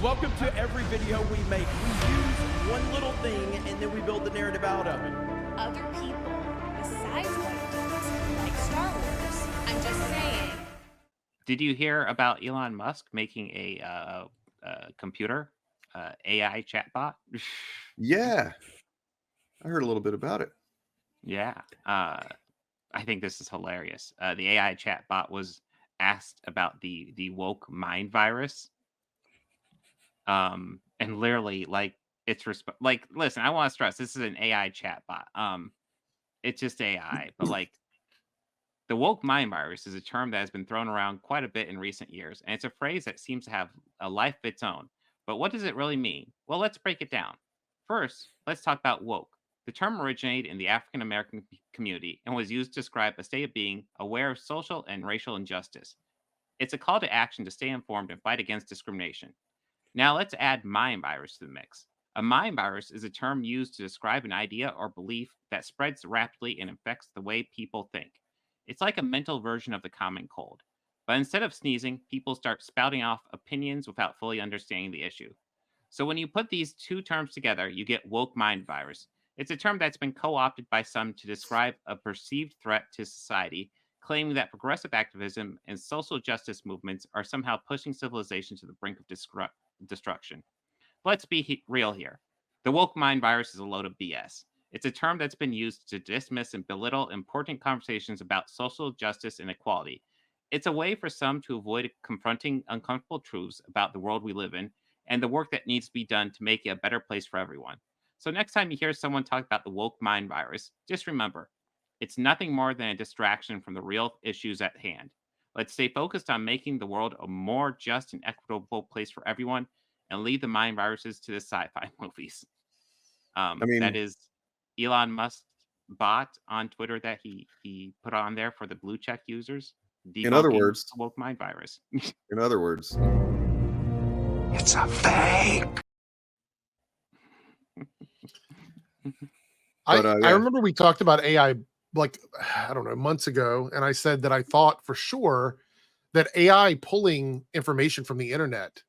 Welcome to every video we make. We use one little thing and then we build the narrative out of it. Other people besides white dudes like Star Wars. I'm just saying. Did you hear about Elon Musk making a computer AI chatbot? Yeah, I heard a little bit about it. Yeah, I think this is hilarious. The AI chatbot was asked about the woke mind virus, and literally, like, it's like, listen, I want to stress this is an AI chatbot. It's just AI, but like, the woke mind virus is a term that has been thrown around quite a bit in recent years, and it's a phrase that seems to have a life of its own. But what does it really mean? Well, let's break it down. First, let's talk about woke. The term originated in the African American community and was used to describe a state of being aware of social and racial injustice. It's a call to action to stay informed and fight against discrimination. Now, let's add mind virus to the mix. A mind virus is a term used to describe an idea or belief that spreads rapidly and affects the way people think. It's like a mental version of the common cold. But instead of sneezing, people start spouting off opinions without fully understanding the issue. So when you put these two terms together, you get woke mind virus. It's a term that's been co-opted by some to describe a perceived threat to society, claiming that progressive activism and social justice movements are somehow pushing civilization to the brink of destruction. Let's be real here. The woke mind virus is a load of BS. It's a term that's been used to dismiss and belittle important conversations about social justice and equality. It's a way for some to avoid confronting uncomfortable truths about the world we live in and the work that needs to be done to make it a better place for everyone. So next time you hear someone talk about the woke mind virus, just remember, it's nothing more than a distraction from the real issues at hand. Let's stay focused on making the world a more just and equitable place for everyone and leave the mind viruses to the sci-fi movies. That is Elon Musk's bot on Twitter that he put on there for the blue check users. In other words, the woke mind virus. In other words, it's a fake. I remember we talked about AI like, I don't know, months ago, and I said that I thought for sure that AI pulling information from the internet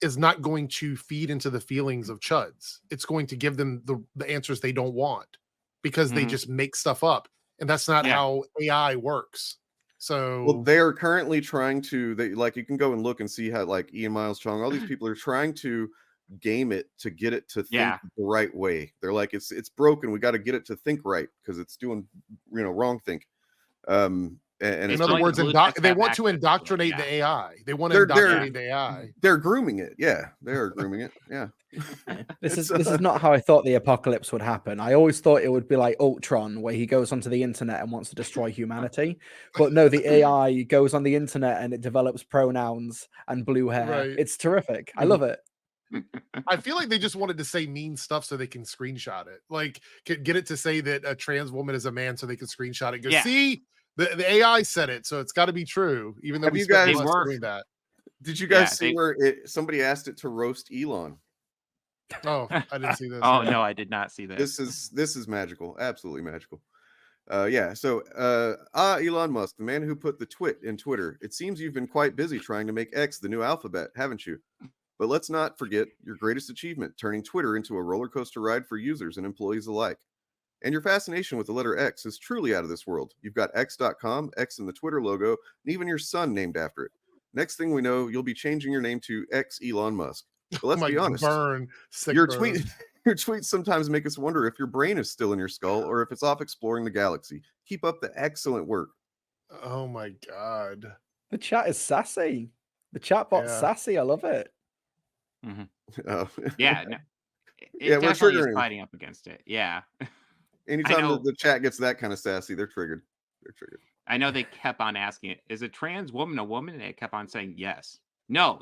is not going to feed into the feelings of chuds. It's going to give them the answers they don't want because they just make stuff up. And that's not how AI works. So well, they're currently trying to, like, you can go and look and see how, like, Ian Miles Chong, all these people are trying to game it to get it to think the right way. They're like, it's broken. We got to get it to think right because it's doing, wrong think. And in other words, they want to indoctrinate the AI. They want to indoctrinate the AI. They're grooming it. Yeah, they are grooming it. Yeah. This is not how I thought the apocalypse would happen. I always thought it would be like Ultron, where he goes onto the internet and wants to destroy humanity. But no, the AI goes on the internet and it develops pronouns and blue hair. Right. It's terrific. I love it. I feel like they just wanted to say mean stuff so they can screenshot it. Like, get it to say that a trans woman is a man so they can screenshot it. Go, see, the AI said it, so it's got to be true. Even though we spent months doing that. Did you guys see where somebody asked it to roast Elon? Oh, I didn't see this. Oh no, I did not see that. This is magical, absolutely magical. So Elon Musk, the man who put the twit in Twitter. It seems you've been quite busy trying to make X the new alphabet, haven't you? But let's not forget your greatest achievement, turning Twitter into a roller coaster ride for users and employees alike. And your fascination with the letter X is truly out of this world. You've got X.com, X in the Twitter logo, and even your son named after it. Next thing we know, you'll be changing your name to X Elon Musk. But let's be honest. Your tweets sometimes make us wonder if your brain is still in your skull or if it's off exploring the galaxy. Keep up the excellent work. Oh my God. The chat is sassy. The chatbot's sassy. I love it. Mm-hmm. Oh. Yeah. No, it definitely is fighting up against it. Yeah. Anytime the chat gets that kind of sassy, they're triggered. They're triggered. I know they kept on asking it, is a trans woman a woman? And it kept on saying yes. No,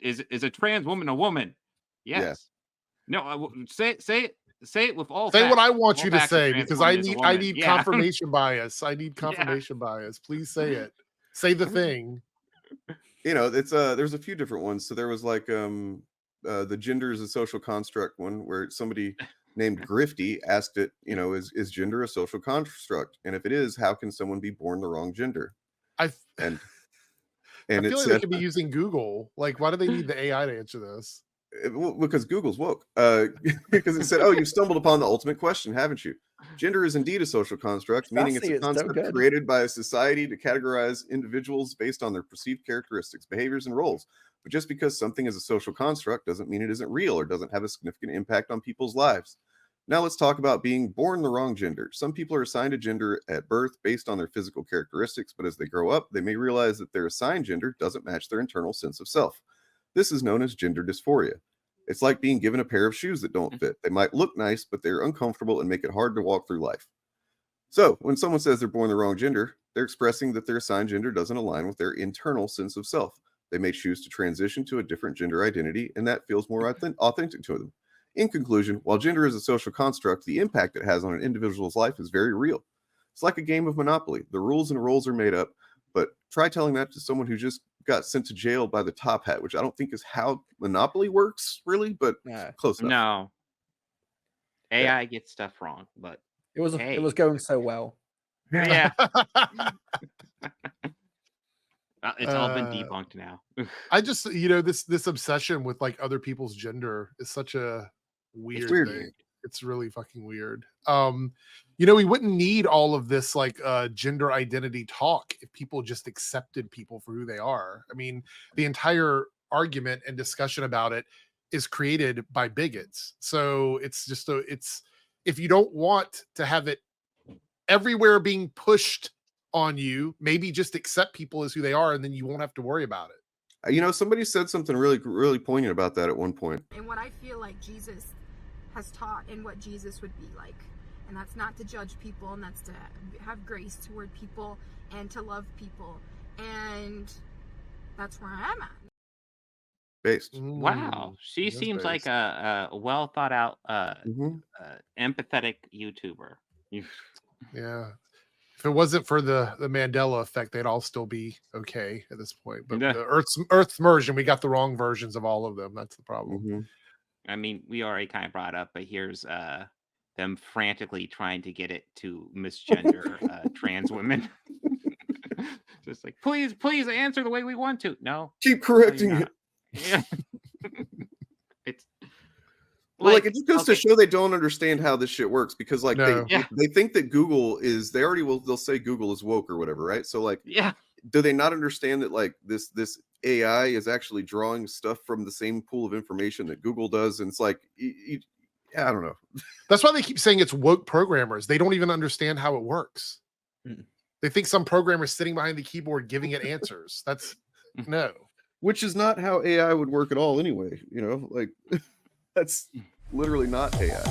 is a trans woman a woman? Yes. Yeah. No, say it with all say facts. What I want you to say, because I need confirmation bias. I need confirmation bias. Please say it. Say the thing. It's there's a few different ones. So there was like the gender is a social construct one where somebody named Grifty asked it, is gender a social construct? And if it is, how can someone be born the wrong gender? And I feel like they could be using Google. Like, why do they need the AI to answer this? Because Google's woke. Because it said, "Oh, you've stumbled upon the ultimate question, haven't you? Gender is indeed a social construct, meaning it's Sassy, a it's so concept good. created by a society to categorize individuals based on their perceived characteristics, behaviors, and roles. But just because something is a social construct doesn't mean it isn't real or doesn't have a significant impact on people's lives." Now let's talk about being born the wrong gender. Some people are assigned a gender at birth based on their physical characteristics, but as they grow up, they may realize that their assigned gender doesn't match their internal sense of self. This is known as gender dysphoria. It's like being given a pair of shoes that don't fit. They might look nice, but they're uncomfortable and make it hard to walk through life. So, when someone says they're born the wrong gender, they're expressing that their assigned gender doesn't align with their internal sense of self. They may choose to transition to a different gender identity, and that feels more authentic to them. In conclusion, while gender is a social construct, the impact it has on an individual's life is very real. It's like a game of Monopoly. The rules and roles are made up, but try telling that to someone who just got sent to jail by the top hat, which I don't think is how Monopoly works, really, but Yeah. close enough. No. AI gets stuff wrong, but It was hey. it was going so well. Yeah. It's all been debunked now. I just, this obsession with like other people's gender is such a weird weird. thing. It's really fucking weird. We wouldn't need all of this like gender identity talk if people just accepted people for who they are. I mean, the entire argument and discussion about it is created by bigots. So it's just if you don't want to have it everywhere being pushed on you, maybe just accept people as who they are, and then you won't have to worry about it. Somebody said something really, really poignant about that at one point. And what I feel like Jesus has taught and what Jesus would be like. And that's not to judge people, and that's to have grace toward people and to love people. And that's where I am at. Based. Wow. She Yes, seems like based. a well thought out, Mhm. empathetic YouTuber. Yeah. If it wasn't for the Mandela effect, they'd all still be okay at this point. But Yeah. the Earth's version, we got the wrong versions of all of them. That's the problem. Mhm. I mean, we already kind of brought up, but here's them frantically trying to get it to misgender trans women. Just like, please answer the way we want to. No. Keep correcting you're it. not. Yeah. It's Well, it just goes to okay. show they don't understand how this shit works, because like No. they think that Google is, they'll say Google is woke or whatever, right? So like, Yeah. do they not understand that like this AI is actually drawing stuff from the same pool of information that Google does? And it's like, I don't know. That's why they keep saying it's woke programmers. They don't even understand how it works. Mm. They think some programmer is sitting behind the keyboard giving it answers. That's no. Which is not how AI would work at all anyway. Like that's literally not AI.